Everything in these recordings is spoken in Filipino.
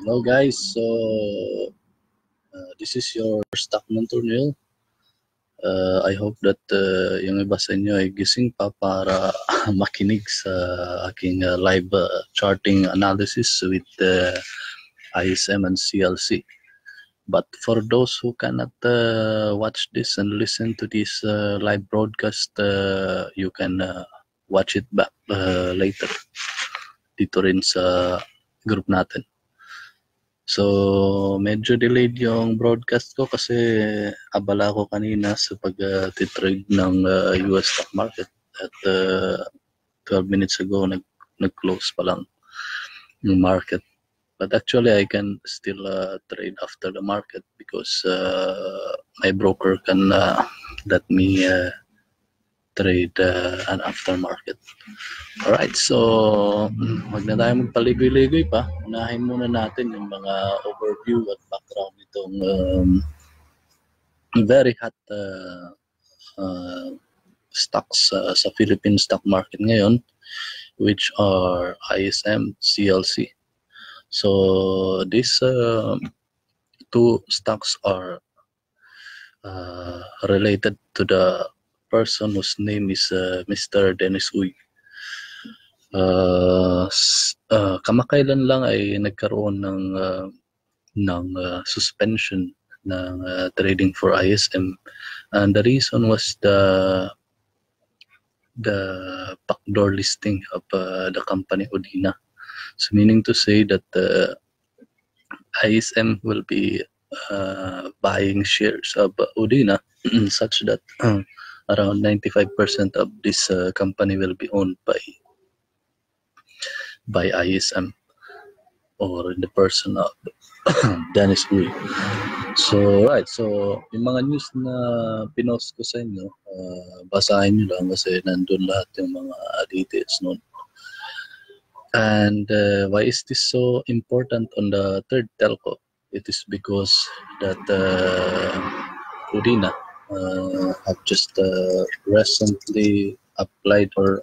Hello guys, so this is your Stockman Tornil. I hope that yung iba sa inyo ay gising pa para makinig sa aking live charting analysis with ISM and CLC. But for those who cannot watch this and listen to this live broadcast, you can watch it back later dito rin sa group natin. So, medyo delayed yung broadcast ko kasi abala ko kanina sa pag-trade ng US stock market at 12 minutes ago nag-close pa lang yung market. But actually, I can still trade after the market because my broker can let me trade an aftermarket. Alright, so wag na tayo magpaligoy-ligoy pa. Unahin muna natin yung mga overview at background nitong very hot stocks sa Philippine stock market ngayon, which are ISM, CLC. So these two stocks are related to the person whose name is Mr. Dennis Uy. Kamakailan lang ay nagkaroon ng suspension ng trading for ISM, and the reason was the backdoor listing of the company Udina. So meaning to say that ISM will be buying shares of Udina such that around 95% of this company will be owned by ISM or the person of Dennis Uy. So right, so yung mga news na pinost ko sa inyo, basahin nyo lang kasi nandun lahat yung mga details nun. And why is this so important on the third telco? It is because that Udina have just recently applied or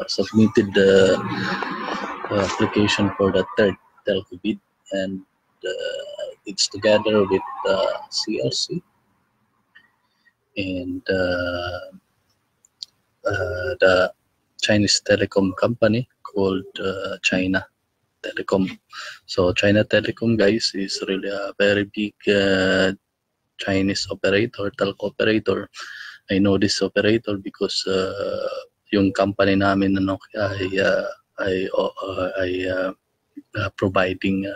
submitted the application for the third telco bid, and it's together with CLC and the Chinese telecom company called China Telecom. So China Telecom, guys, is really a very big Chinese operator, telco operator. I know this operator because yung company namin na Nokia ay providing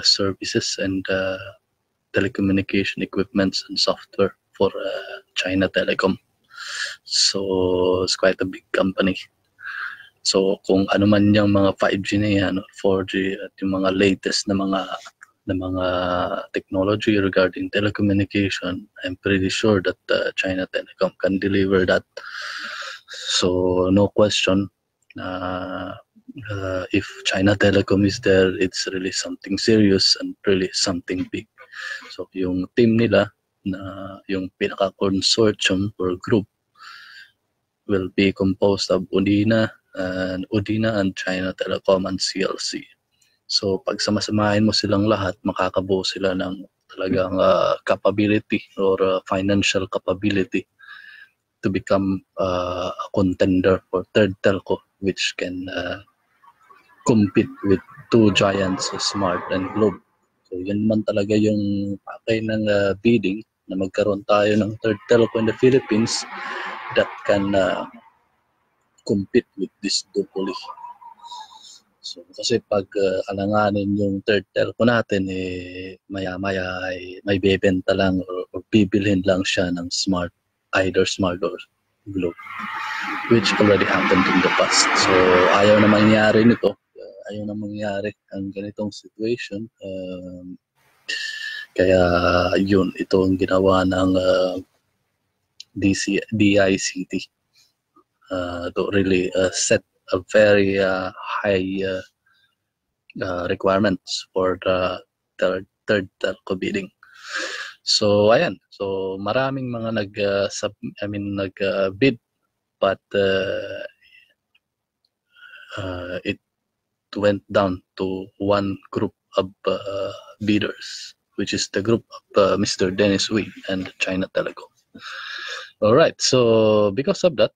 services and telecommunication equipments and software for China Telecom. So it's quite a big company. So kung ano man yung mga 5G na yan, 4G at yung mga latest na mga technology regarding telecommunication, I'm pretty sure that China Telecom can deliver that. So no question, if China Telecom is there, it's really something serious and really something big. So yung team nila, na yung pinaka-consortium or group, will be composed of Udina and China Telecom and CLC. So pag samasamahin mo silang lahat, makakabuo sila ng talagang capability or financial capability to become a contender for third telco, which can compete with two giants, Smart and Globe. So yun man talaga yung pakay ng bidding, na magkaroon tayo ng third telco in the Philippines that can compete with this duopoly. So kasi pag alanganin yung third telco natin, maya-maya ay may bebenta lang or bibilhin lang siya ng either Smart or Globe, which already happened in the past. So ayaw na mangyari nito, ayaw na mangyari ang ganitong situation. Kaya yun, ito ang ginawa ng DICT to really set a very high requirements for the third telco bidding. So ayan, so maraming mga nag-bid, but it went down to one group of bidders, which is the group of Mr. Dennis Wee and China Telecom. All right, so because of that,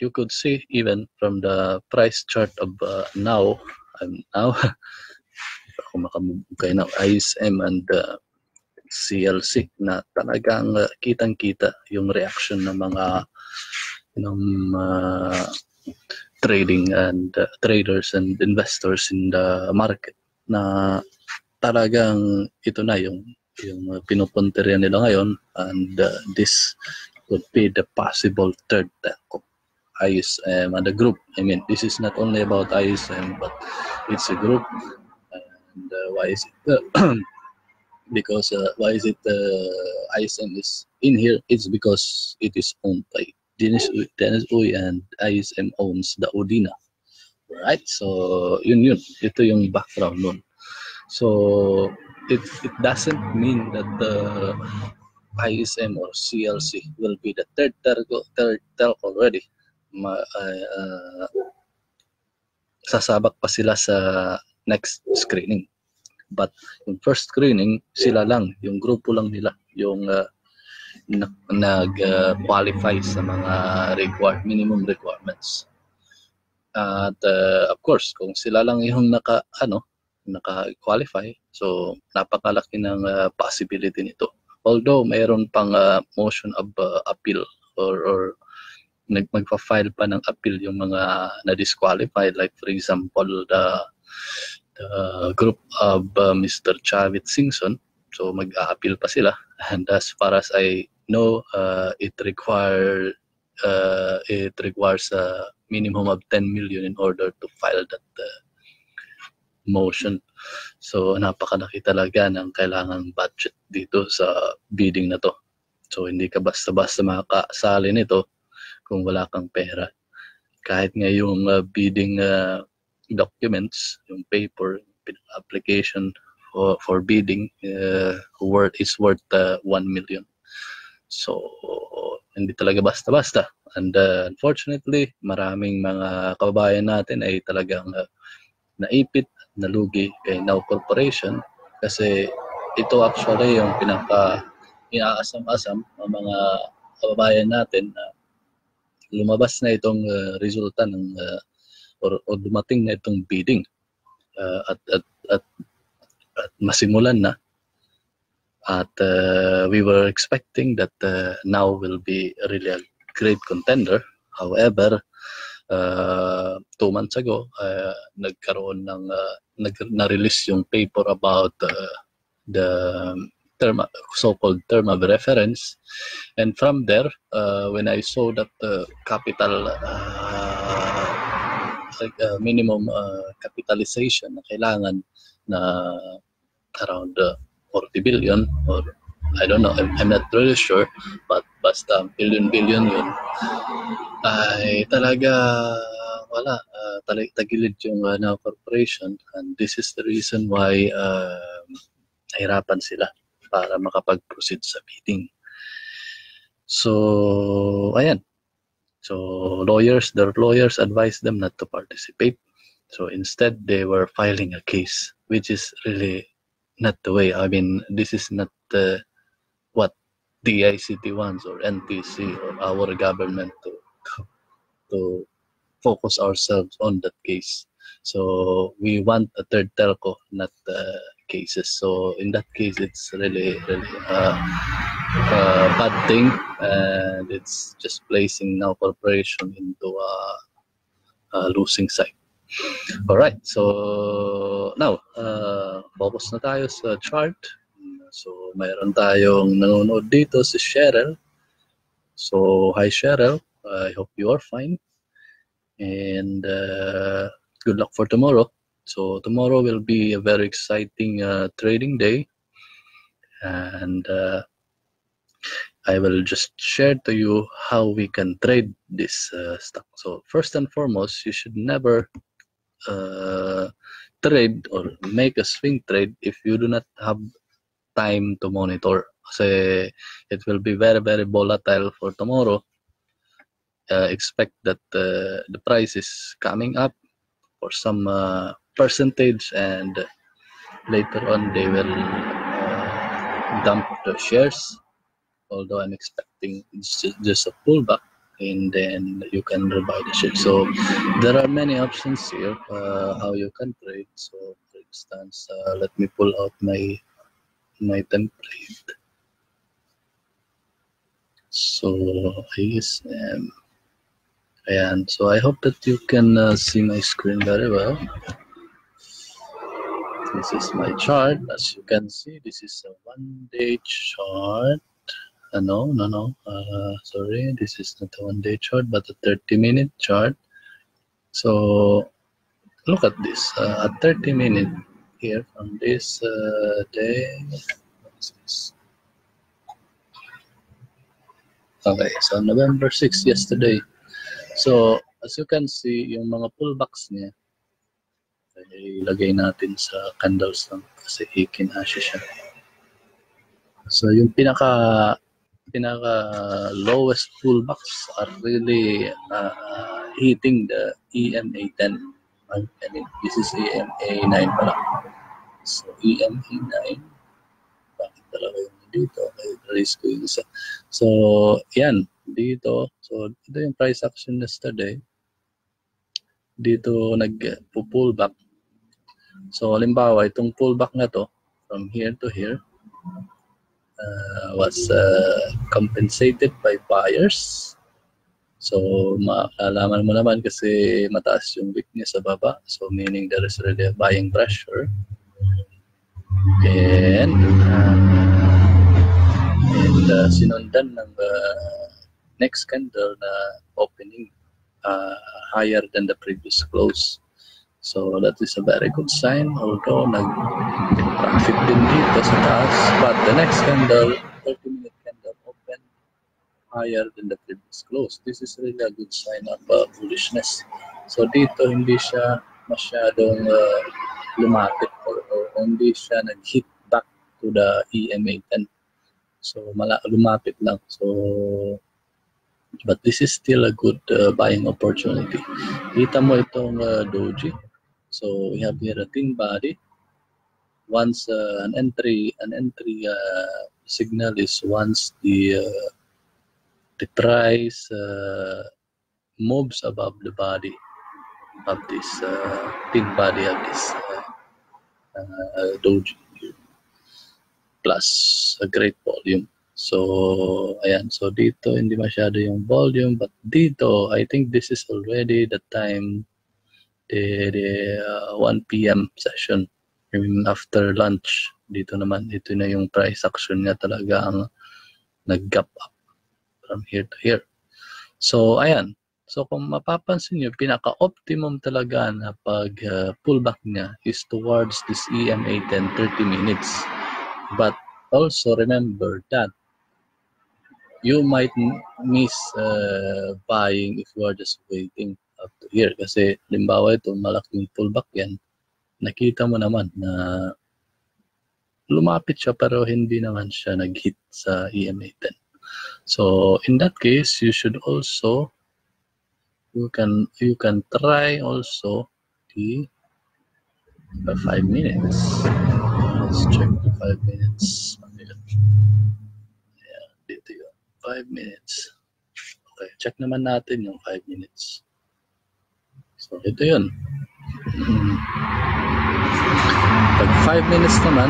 you could see even from the price chart of now, ako makamove kayo now, ISM and CLC na talagang kitang-kita yung reaction ng mga trading and traders and investors in the market na talagang ito na yung pinupunteriya nila ngayon, and this would be the possible third telco, ISM and the group. I mean, this is not only about ISM, but it's a group. And why is it because why is it ISM is in here? It's because it is owned by Dennis Uy, and ISM owns the Odina, right? So yun ito yung background nun. So it doesn't mean that the ISM or CLC will be the third telco already. Sasabak pa sila sa next screening. But yung first screening, sila lang, yung grupo lang nila, yung nag-qualify sa mga minimum requirements. At of course, kung sila lang yung naka-qualify, so napakalaki ng possibility nito. Although mayroon pang motion of appeal or magpa-file pa ng appeal yung mga na-disqualified, like for example the group of Mr. Chavit Singson. So mag-a-appeal pa sila, and as far as I know, it requires a minimum of 10 million in order to file that motion. So napakalaki talaga ng kailangang budget dito sa bidding na to. So hindi ka basta-basta makakasali nito kung wala kang pera. Kahit nga yung bidding documents, yung paper, application for bidding is worth 1 million. So hindi talaga basta-basta. And unfortunately, maraming mga kababayan natin ay talagang naipit, nalugi kay Now Corporation, kasi ito actually yung inaasam-asam ng mga kababayan natin na lumabas na itong resulta ng or dumating na itong bidding at masimulan na, at we were expecting that Now will be really a great contender. However, 2 months ago, nagkaroon ng na-release yung paper about the so-called term of reference, and from there, when I saw that capital minimum capitalization na kailangan na around 40 billion, or I don't know, I'm not really sure, but basta billion yun, ay talaga wala, tagilid yung Now Corporation, and this is the reason why nahirapan sila para makapag-proceed sa bidding. So ayan, so their lawyers advised them not to participate. So instead, they were filing a case, which is really not the way. I mean, this is not what the ICT wants, or NTC, or our government to focus ourselves on that case. So we want a third telco, not cases. So in that case, it's really bad thing, and it's just placing Now Corporation into a losing side. All right, so now focus na tayo sa chart. So mayroon tayong nanonood dito, si Cheryl. So hi Cheryl, I hope you are fine, and good luck for tomorrow. So tomorrow will be a very exciting trading day, and I will just share to you how we can trade this stock. So first and foremost, you should never trade or make a swing trade if you do not have time to monitor. Kasi it will be very, very volatile for tomorrow. Expect that the price is coming up for some percentage, and later on they will dump the shares, although I'm expecting it's just a pullback, and then you can rebuy the share. So there are many options here how you can trade. So for instance, let me pull out my template. So ISM, and so I hope that you can see my screen very well. This is my chart. As you can see, this is a 1-day chart. No, sorry, this is not a 1-day chart, but a 30-minute chart. So look at this, a 30-minute here from this day. What is this? Okay, so November 6 yesterday. So as you can see, yung mga pullbacks niya, ilagay natin sa candles lang kasi ikinashi siya. So yung pinaka lowest pullbacks are really hitting the EMA 10. I mean, this is EMA 9 pala. So EMA 9, bakit talaga yung dito? Okay, raise ko yung isa. So yan, dito. So ito yung price action yesterday. Dito nag-pullback. So halimbawa, itong pullback na to from here to here was compensated by buyers. So maalaman mo naman kasi mataas yung weakness sa baba. So meaning there is really a buying pressure. And sinundan ng next candle na opening higher than the previous close. So that is a very good sign, although nag-profit din dito sa taas, but the next candle, 30-minute candle, open higher than the previous close. This is really a good sign of bullishness. So dito hindi siya masyadong lumapit or hindi siya nag-hit back to the EMA 10. So lumapit lang. So but this is still a good buying opportunity. Kita mo itong doji. So we have here a thin body. Once an entry signal is once the price moves above the body of this thin body of this doji plus a great volume. So ayan, so dito hindi masyado yung volume, but dito I think this is already the time, the 1 p.m. session. I mean, after lunch, dito naman, ito na yung price action niya talaga ang nag-gap up from here to here. So ayan, so kung mapapansin niyo, pinaka-optimum talaga na pag pullback niya is towards this EMA 10 30 minutes. But also remember that you might miss buying if you are just waiting up to here. Kasi limbawa ito, malaking pullback yan. Nakita mo naman na lumapit siya pero hindi naman siya nag-hit sa EMA 10. So in that case, you should also, you can try also the 5 minutes. Let's check the 5 minutes. Yeah, dito yun. 5 minutes. Okay, check naman natin yung 5 minutes. So ito yun. Pag 5 minutes naman,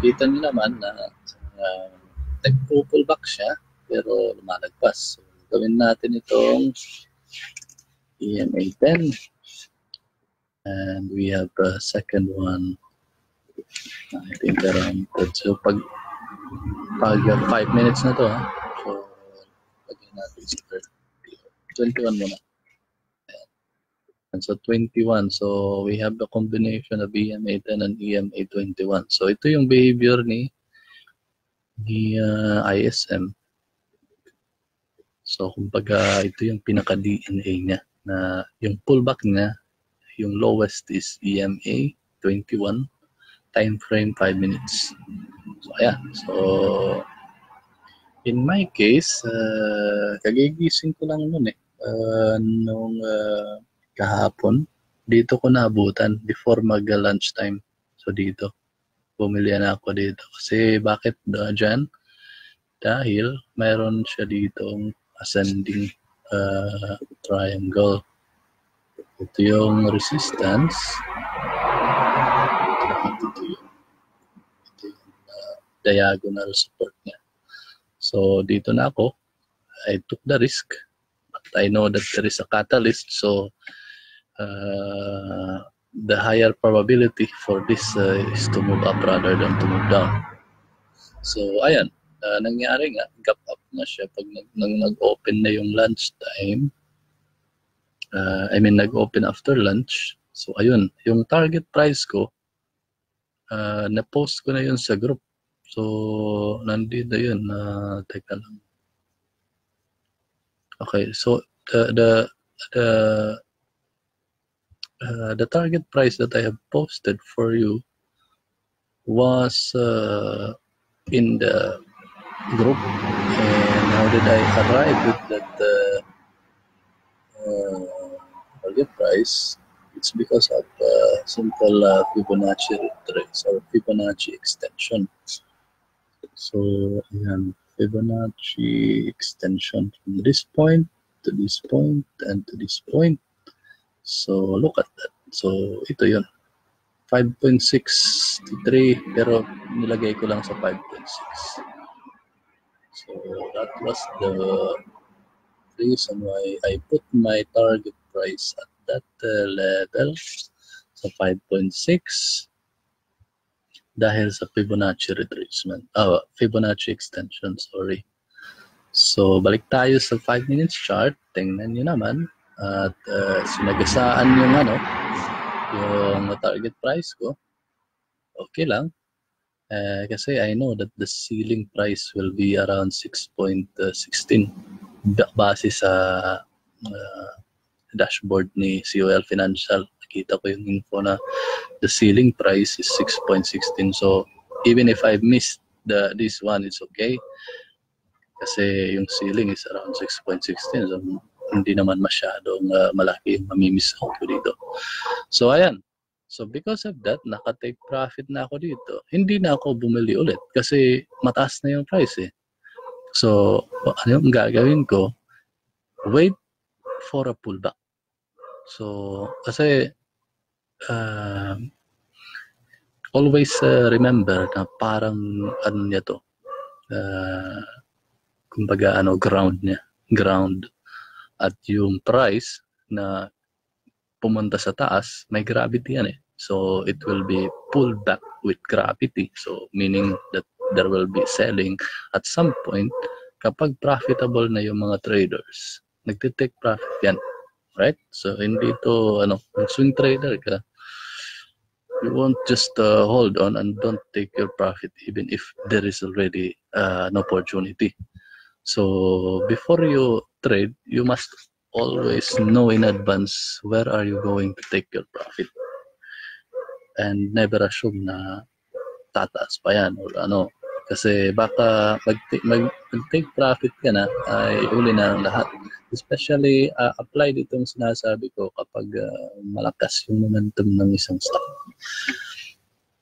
kita nyo naman na nag-pullback siya pero lumalagpas. So gawin natin itong EMA 10. And we have the second one. I think around good. So pag 5 minutes na to, so lagyan natin sa 21 muna. And so 21, so we have the combination of EMA 10 and EMA 21. So ito yung behavior ni ISM. So kumbaga ito yung pinaka-DNA niya na yung pullback niya, yung lowest is EMA 21, time frame 5 minutes. So ayan, so in my case, kagigising ko lang nun nung kahapon dito ko naabutan before mag-lunch time. So dito, bumili na ako dito. Kasi bakit dyan? Dahil mayroon siya ditong ascending triangle. Ito yung resistance. Ito yung diagonal support niya. So dito na ako. I took the risk. But I know that there is a catalyst. So the higher probability for this is to move up rather than to move down. So ayan, nangyari nga, gap up na siya pag nag-open na yung lunch time. Nag-open after lunch. So ayun, yung target price ko, na-post ko na yun sa group. So nandito yun, teka lang. Okay, so the target price that I have posted for you was in the group. And how did I arrive with that target price? It's because of simple Fibonacci retrace or Fibonacci extension. So ayan, Fibonacci extension from this point to this point and to this point. So look at that. So ito yun, 5.63 pero nilagay ko lang sa 5.6. So that was the reason why I put my target price at that level sa 5.6 dahil sa Fibonacci retracement. Fibonacci extension, sorry. So balik tayo sa 5 minutes chart. Tingnan niyo naman at sinagasaan yung yung target price ko. Okay lang. Kasi I know that the ceiling price will be around 6.16 base sa dashboard ni COL Financial. Nakita ko yung info na the ceiling price is 6.16. So even if I missed this one, it's okay. Kasi yung ceiling is around 6.16. So hindi naman masyadong malaki yung mamimiss ako dito. So ayan. So because of that, naka-take profit na ako dito. Hindi na ako bumili ulit kasi mataas na yung price eh. So ano yung gagawin ko? Wait for a pullback. So kasi always remember na parang ano niya to. Kumbaga ground niya. Ground. At yung price na pumunta sa taas, may gravity yan eh. So it will be pulled back with gravity. So meaning that there will be selling at some point kapag profitable na yung mga traders. Nagtitake profit yan. Right? So hindi to swing trader ka. You won't just hold on and don't take your profit even if there is already an opportunity. So before you trade, you must always know in advance where are you going to take your profit. And never assume na tataas pa yan or kasi baka mag-take profit ka na ay uli na ang lahat. Especially apply ditong sinasabi ko kapag malakas yung momentum ng isang stock.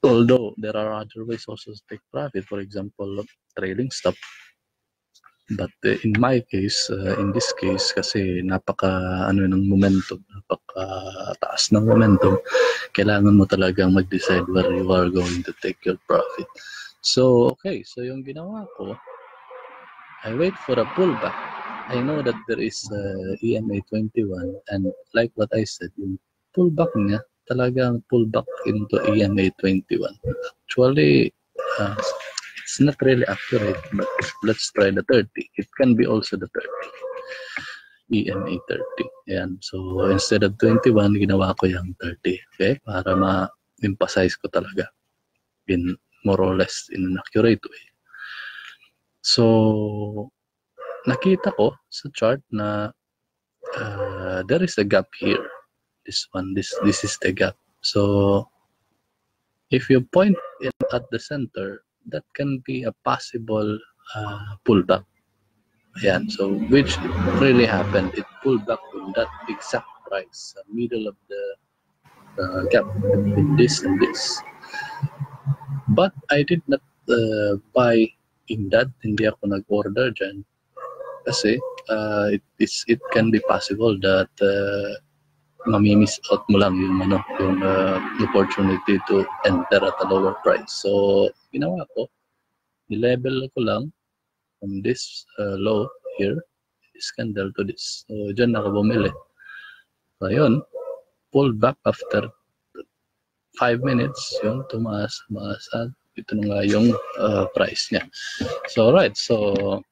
Although there are other ways also to take profit, for example trailing stop. But in my case, in this case, kasi napaka ng momentum, napaka taas ng momentum, kailangan mo talagang mag-decide where you are going to take your profit. So, okay, so yung ginawa ko, I wait for a pullback. I know that there is EMA 21 and like what I said, yung pullback niya, talagang pullback into EMA 21. Actually, it's not really accurate, but let's try the 30. It can be also the 30. EMA 30. Ayan. So, instead of 21, ginawa ko yung 30. Okay? Para ma-emphasize ko talaga in more or less in an accurate way. So, nakita ko sa chart na there is a gap here. This one, this is the gap. So, if you point it at the center, that can be a possible pullback. Ayan, so which really happened. It pulled back to that exact price, middle of the gap between this and this. But I did not buy in that. Hindi ako nag-order dyan. Kasi it can be possible that mamimiss out mo lang yung opportunity to enter at a lower price. So ginawa ko, ni-level ko lang from this low here, this candle to this. So dyan ako bumili. So yun, pulled back after 5 minutes, yung tumaas at ito na nga yung price niya. So right, so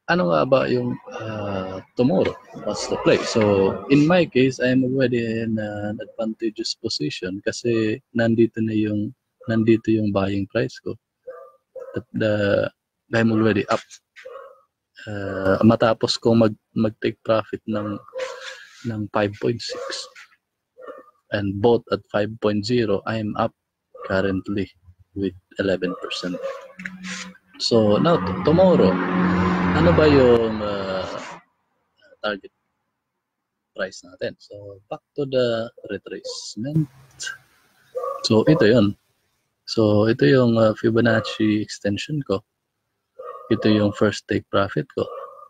ano nga ba yung tomorrow? What's the play? So in my case, I am already in an advantageous position kasi nandito yung buying price ko. I'm already up. Matapos ko mag-take profit ng 5.6 and both at 5.0, I am up currently with 11%. So now tomorrow, ano ba yung target price natin? So back to the retracement. So ito yun. So ito yung Fibonacci extension ko. Ito yung first take profit ko.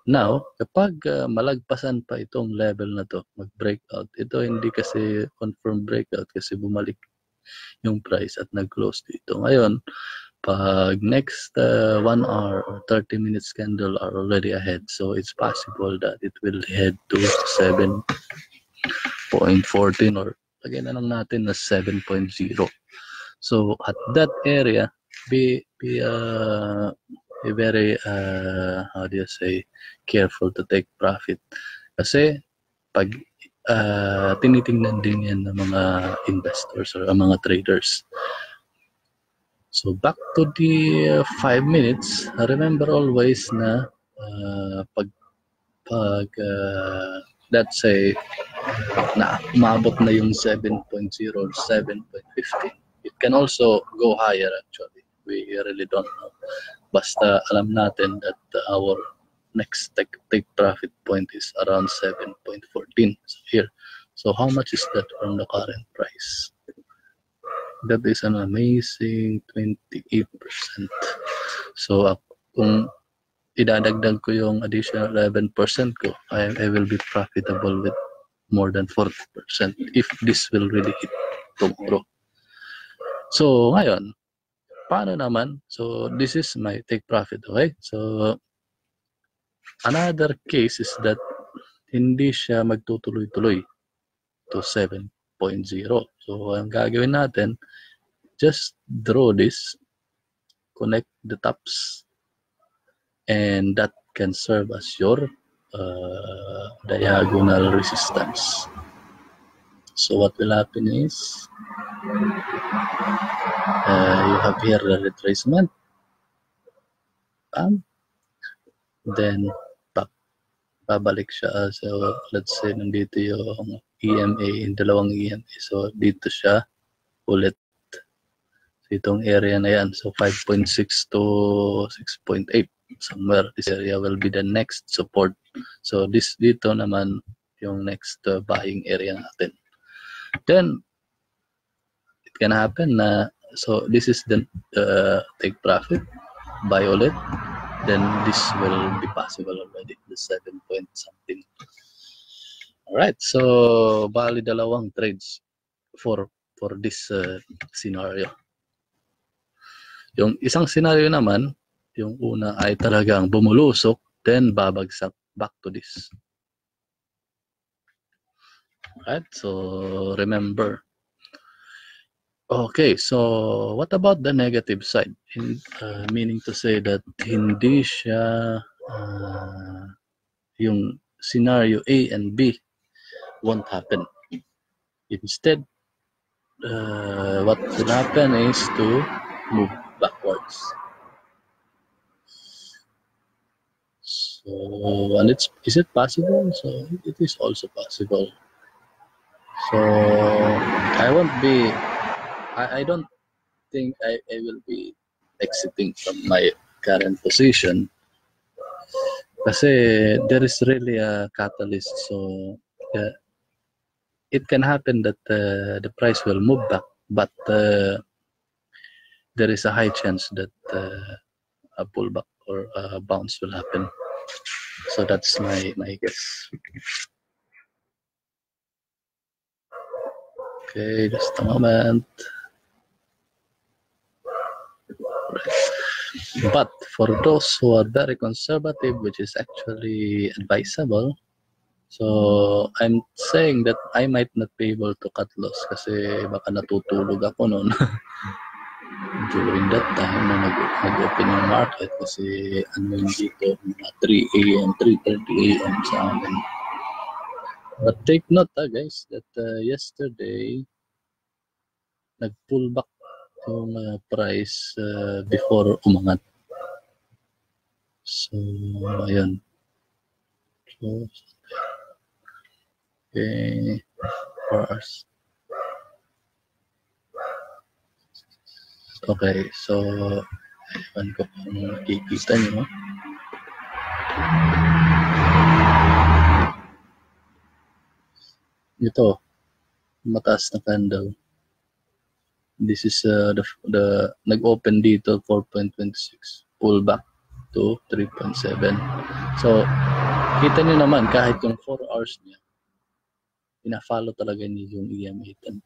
Now, kapag malagpasan pa itong level na to, mag-breakout, ito hindi kasi confirm breakout kasi bumalik yung price at nag-close dito. Ngayon, pag next 1 hour or 30 minutes candle are already ahead, so it's possible that it will head to 7.14 or lagyan na lang natin na 7.0. So at that area, be very how do you say, careful to take profit kasi pag tinitingnan din yan ng mga investors or mga traders. So back to the 5 minutes, remember always na pag let's say na umabot na yung 7.0 or 7.15, it can also go higher actually. We really don't know. Basta alam natin that our next take profit point is around 7.14 here. So how much is that from the current price? That is an amazing 28%. So kung idadagdag ko yung additional 11% ko, I will be profitable with more than 40% if this will really hit tomorrow. So ngayon, paano naman? So this is my take profit, okay? So another case is that hindi siya magtutuloy-tuloy to 7.0. So ang gagawin natin, just draw this, connect the tops, and that can serve as your diagonal resistance. So what will happen is you have here the retracement, then babalik siya. So let's say nandito yung EMA, yung dalawang EMA, so dito siya ulit. So itong area na yan, so 5.6 to 6.8, somewhere this area will be the next support. So dito naman yung next buying area natin. Then it can happen na, so this is the take profit, buy ulit, then this will be possible already, the 7 point something. Alright, so bali dalawang trades for this scenario. Yung isang scenario naman, yung una ay talagang bumulusok, then babagsak back to this. Alright, so remember. Okay, so what about the negative side? Meaning to say that hindi siya yung scenario A and B won't happen. Instead, what will happen is to move backwards. So, and is it possible? So it is also possible. So I don't think I will be exiting from my current position kasi there is really a catalyst. So it can happen that the price will move back, but there is a high chance that a pullback or a bounce will happen. So that's my guess. Okay, just a moment. But for those who are very conservative, which is actually advisable, so I'm saying that I might not be able to cut loss kasi baka natutulog ako noon during that time na nag-open yung market kasi ano yung dito, mga 3 a.m., 3:30 a.m. sa amin. But take note guys that yesterday nag-pull back yung price before umangat. So, ayan. So, okay, 4 hours. Okay, so ewan ko kung nakikita nyo. Ito, mataas na candle. This is the nag-open dito 4.26, pull back to 3.7. So, kita nyo naman kahit yung 4 hours niya, ina-follow talaga niya yung EMA 10.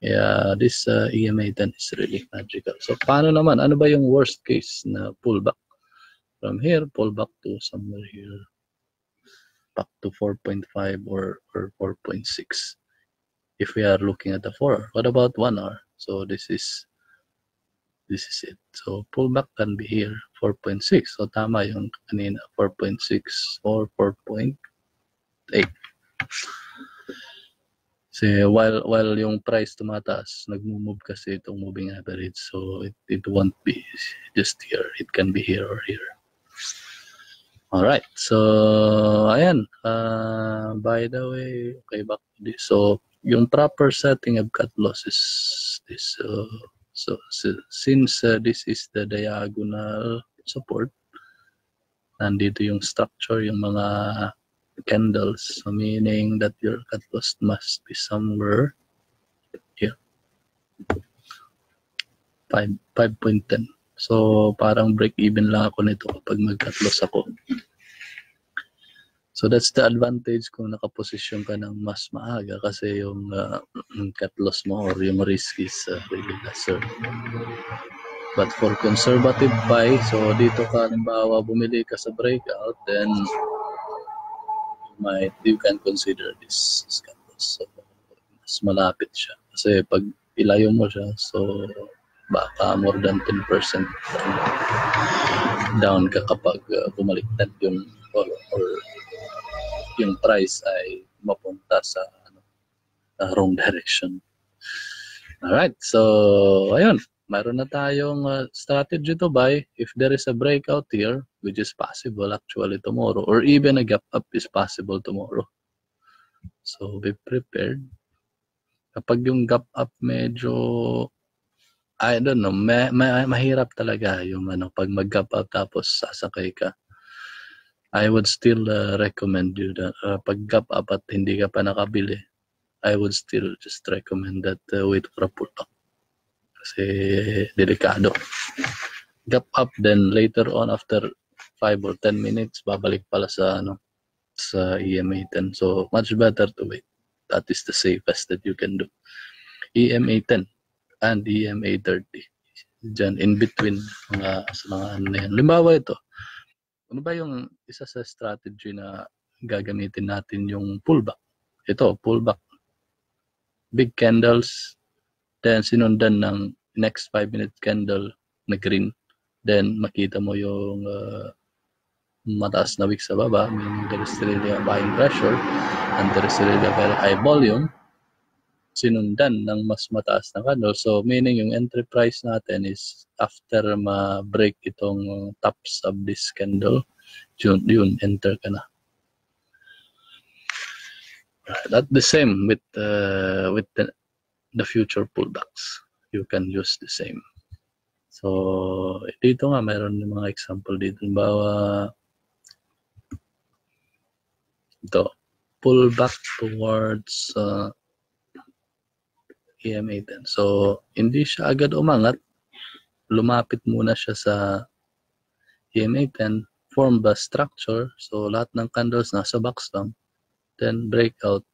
Yeah, this EMA 10 is really magical. So, paano naman? Ano ba yung worst case na pullback? From here, pull back to somewhere here. Back to 4.5 or 4.6. If we are looking at the 4 hour. What about 1 hour? So, this is it. So, pullback can be here, 4.6. So, tama yung kanina, 4.6 or 4.8. Kasi while yung price tumataas, nagmo-move kasi itong moving average. So it won't be just here. It can be here or here. Alright. So ayan. By the way, okay, back to this. So yung proper setting of cut loss is this. So since this is the diagonal support, nandito yung structure, yung mga candles, so meaning that your cut loss must be somewhere here, 5.10. So parang break even lang ako nito kapag mag-cut loss ako. So that's the advantage kung nakaposisyon ka ng mas maaga kasi yung cut loss mo or yung risk is really lesser. But for conservative buy, so dito ka halimbawa bumili ka sa breakout, then you can consider this cut loss. So, mas malapit siya. Kasi pag ilayo mo siya, so baka more than 10% down ka kapag bumaliktad yung or yung price ay mapunta sa wrong direction. Alright, so ayun. Mayroon na tayong strategy to buy. If there is a breakout here, which is possible actually tomorrow, or even a gap up is possible tomorrow. So be prepared. Kapag yung gap up medyo, I don't know, mahirap talaga yung pag mag-gap up tapos sasakay ka. I would still recommend you that pag gap up at hindi ka pa nakabili, I would still just recommend that wait for a pullback. Kasi delikado. Gap up, then later on after 5 or 10 minutes babalik pala sa sa EMA 10. So much better to wait. That is the safest that you can do. EMA 10 and EMA 30. Diyan in between sa mga ano na yan. Limbawa ito. Ano ba yung isa sa strategy na gagamitin natin yung pullback? Ito, pullback. Big candles, then sinundan ng next 5-minute candle na green. Then makita mo yung mataas na wick sa baba, meaning there is really a buying pressure and there is really a very high volume. Sinundan ng mas mataas na candle. So meaning yung entry price natin is after ma-break itong tops of this candle, yun enter ka na. That's the same with the future pullbacks. You can use the same. So, dito nga, mayroon yung mga example dito. Halimbawa, ito, pull back towards EMA 10. So, hindi siya agad umangat. Lumapit muna siya sa EMA 10, form ba structure. So, lahat ng candles nasa box lang. Then, breakout.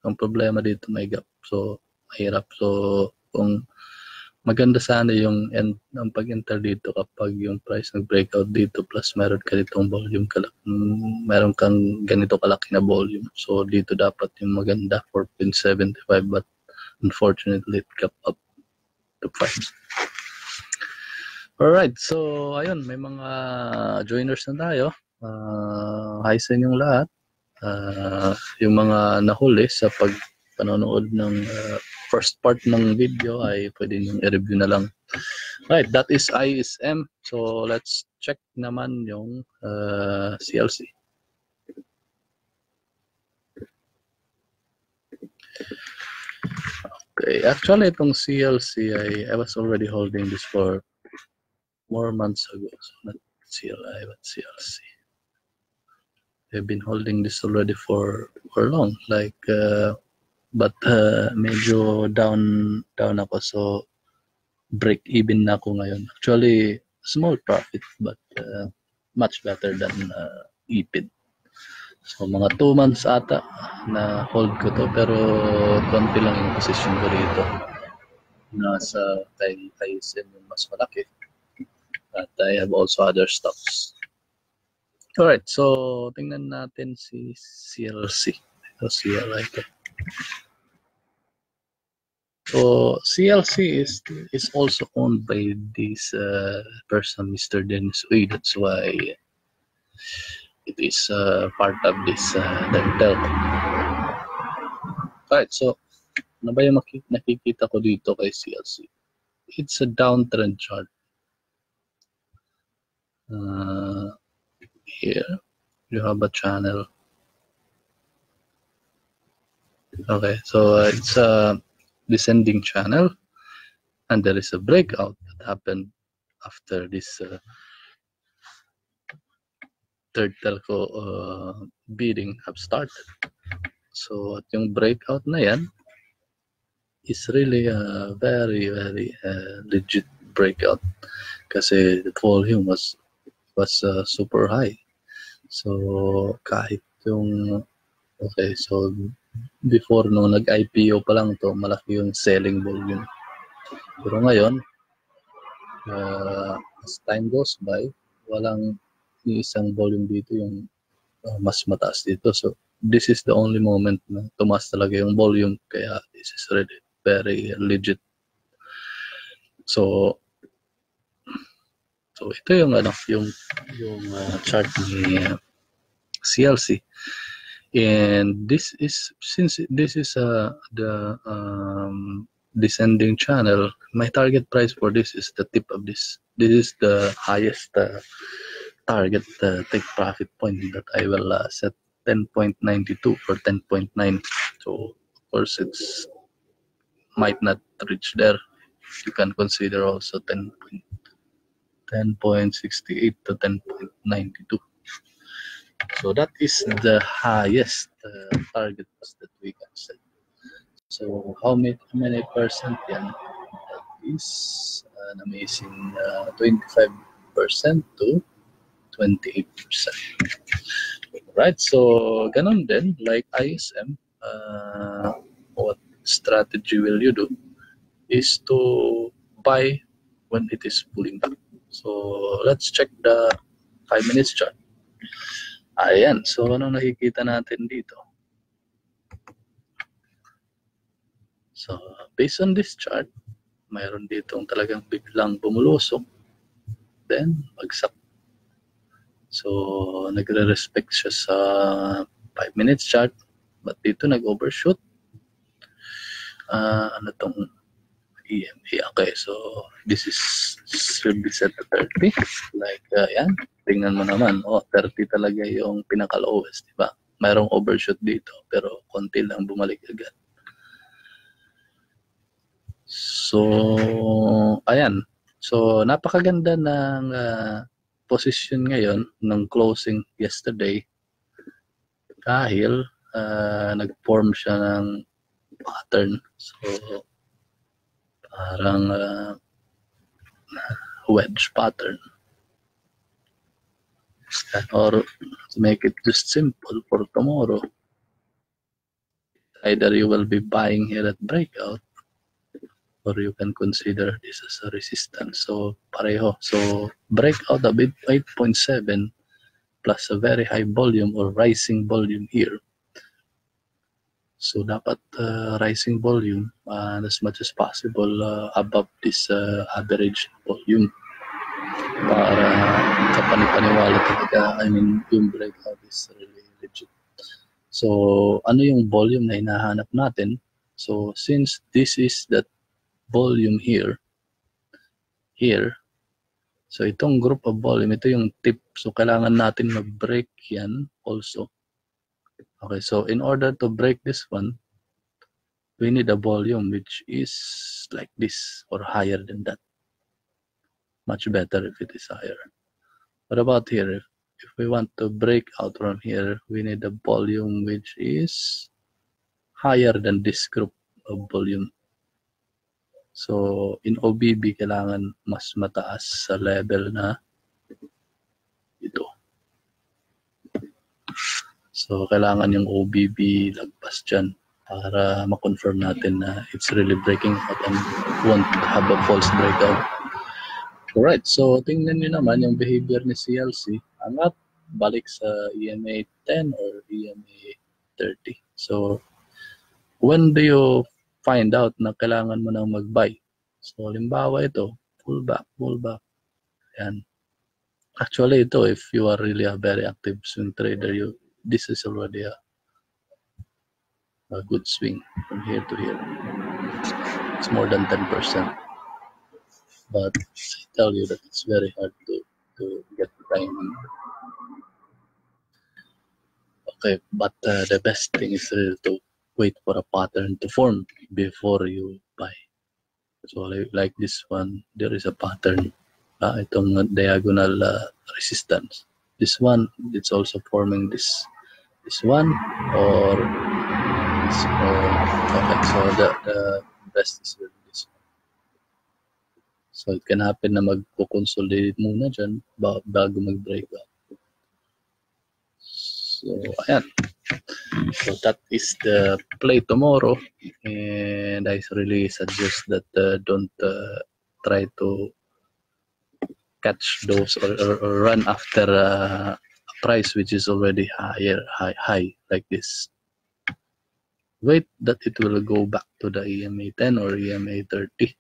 Ang problema dito may gap. So, mahirap. So, kung maganda sana yung ang pag-enter dito kapag yung price nag-breakout dito plus meron ka ditong volume, meron kang ganito kalaki na volume. So, dito dapat yung maganda 4.75 but unfortunately it gap up to 5. Alright, so ayun, may mga joiners na tayo. Hi sa inyong lahat. Yung mga nahuli sa panonood ng first part ng video ay pwede nyo i-review na lang. Right, that is ISM. So let's check naman yung CLC. Okay, actually itong CLC I was already holding this for more months ago. So not CLI but CLC. I've been holding this already for long, like but medyo down ako, so break even na ako ngayon. Actually small profit but much better than ipid. So mga 2 months ata na hold ko to, pero konti lang yung position ko dito. Nasa kay ISM yung mas malaki. At I have also other stocks. Alright, so tingnan natin si CLC. Ito CLI ito. So CLC is also owned by this person, Mr. Dennis Uy. That's why it is part of this telco. Alright, so ano ba yung nakikita ko dito kay CLC? It's a downtrend chart. Here you have a channel. Okay, so it's a descending channel and there is a breakout that happened after this third telco bidding have started. So at yung breakout na yan is really a very legit breakout kasi the volume was super high. So kahit yung okay, so before nung nag-IPO pa lang to, malaki yung selling volume. Pero ngayon as time goes by, walang isang volume dito yung mas mataas dito. So this is the only moment na tumaas talaga yung volume, kaya this is really very legit. So ito yung chart ni CLC, and this is, since this is the descending channel, my target price for this is the tip of this. This is the highest target take profit point that I will set 10.92 or 10.9. So of course it's might not reach there. You can consider also 10.68 to 10.92. So that is the highest target that we can set. So how many percent yan? That is an amazing 25% to 28%. Right, so ganun din, like ISM, what strategy will you do is to buy when it is pulling back. So let's check the 5 minutes chart. Ayan, so ano nakikita natin dito? So based on this chart, mayroon ditong talagang biglang bumulusok, then bagsak. So nagre-respect siya sa 5 minutes chart, but dito nag-overshoot. Ano tong EMA? Okay, so this is should be set to 30. Like yan, tingnan mo naman, 30 talaga yung pinaka-lowest, di ba? Mayroong overshoot dito, pero konti lang bumalik agad. So ayan, so napakaganda ng position ngayon ng closing yesterday dahil nag-form siya ng pattern. So, parang wedge pattern. Or to make it just simple for tomorrow, either you will be buying here at breakout, or you can consider this as a resistance. So, pareho. So, breakout a bit 8.7 plus a very high volume or rising volume here. So, dapat rising volume as much as possible above this average volume para kapanipaniwala talaga. I mean, yung breakout is really legit. So, ano yung volume na hinahanap natin? So, since this is that volume here, so itong group of volume, ito yung tip. So, kailangan natin mag-break yan also. Okay, so in order to break this one, we need a volume which is like this or higher than that. Much better if it is higher. What about here? If we want to break out from here, we need a volume which is higher than this group of volume. So, in OBB, kailangan mas mataas sa level na ito. So, kailangan yung OBB lagpas dyan para ma-confirm natin na it's really breaking out and won't have a false breakout. Alright, so tingnan nyo naman yung behavior ni CLC. Angat, balik sa EMA 10 or EMA 30. So, when do you find out na kailangan mo nang mag-buy? So, halimbawa ito, pullback. Yan. Actually, ito, if you are really a very active swing trader, this is already a good swing from here to here. It's more than 10%. But I tell you that it's very hard to get the timing. Okay, but the best thing is really to wait for a pattern to form before you buy. So like this one, there is a pattern. Itong diagonal resistance. This one, it's also forming this one or this. Okay, so the best is really this one. So it can happen na magpo-consolidate muna dyan bago mag-breakout. So ayan. So that is the play tomorrow, and I really suggest that don't try to catch those or run after a price which is already high like this. Wait that it will go back to the EMA 10 or EMA 30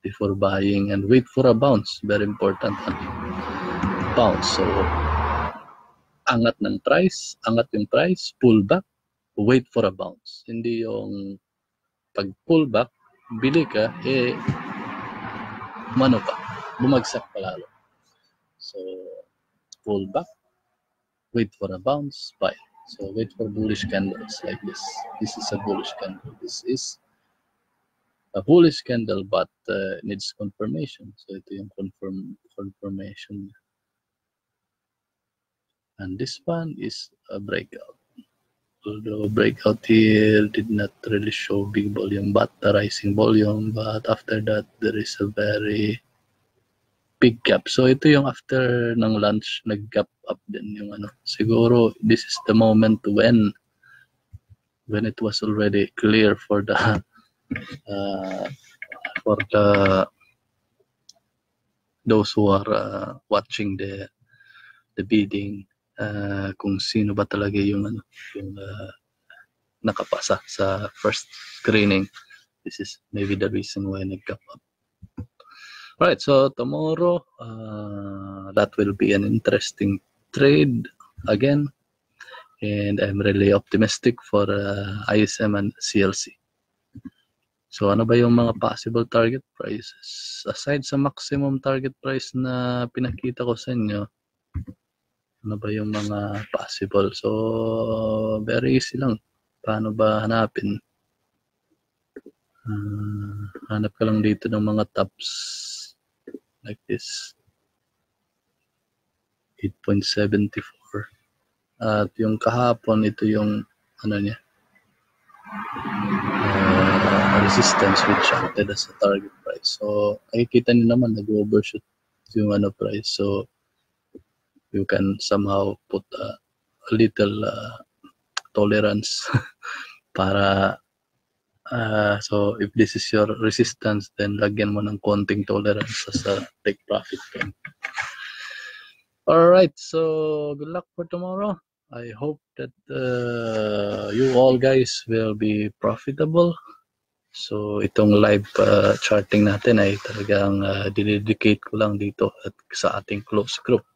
before buying, and wait for a bounce. Very important. Bounce. So angat yung price, pull back, wait for a bounce. Hindi yung pag pull back, bili ka, bumagsak palalo. So, pull back, wait for a bounce, buy. So, wait for bullish candles like this. This is a bullish candle. This is a bullish candle but needs confirmation. So, ito yung confirmation. And this one is a breakout. Although breakout here did not really show big volume but a rising volume, but after that there is a very big gap. So ito yung after ng lunch nag-gap up din yung ano. Siguro this is the moment when it was already clear for the those who are watching the bidding, kung sino ba talaga yung nakapasa sa first screening. This is maybe the reason why nag-gap up. Alright, so tomorrow that will be an interesting trade again, and I'm really optimistic for ISM and CLC. So ano ba yung mga possible target prices? Aside sa maximum target price na pinakita ko sa inyo, ano ba yung mga possible? So, very easy lang. Paano ba hanapin? Hanap ka lang dito ng mga tops like this. 8.74. At yung kahapon, ito yung ano niya, resistance which acted as a target price. So nakikita niyo naman nag-overshoot yung ano price. So you can somehow put a little tolerance para so if this is your resistance, then lagyan mo ng konting tolerance sa take profit point. Alright, so good luck for tomorrow. I hope that you all guys will be profitable. So itong live charting natin ay talagang dedicate ko lang dito at sa ating close group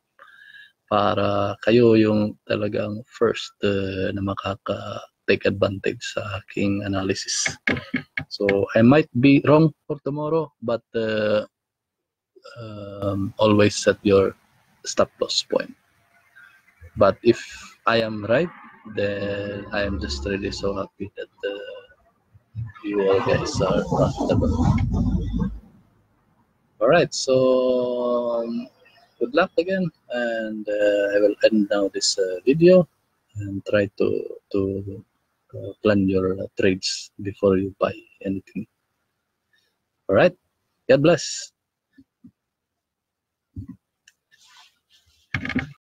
para kayo yung talagang first na makaka-take advantage sa aking analysis. So I might be wrong for tomorrow, but always set your stop loss point. But if I am right, then I am just really so happy that you all guys are profitable. Alright, so good luck again, and I will end now this video and try to plan your trades before you buy anything. Alright, God bless.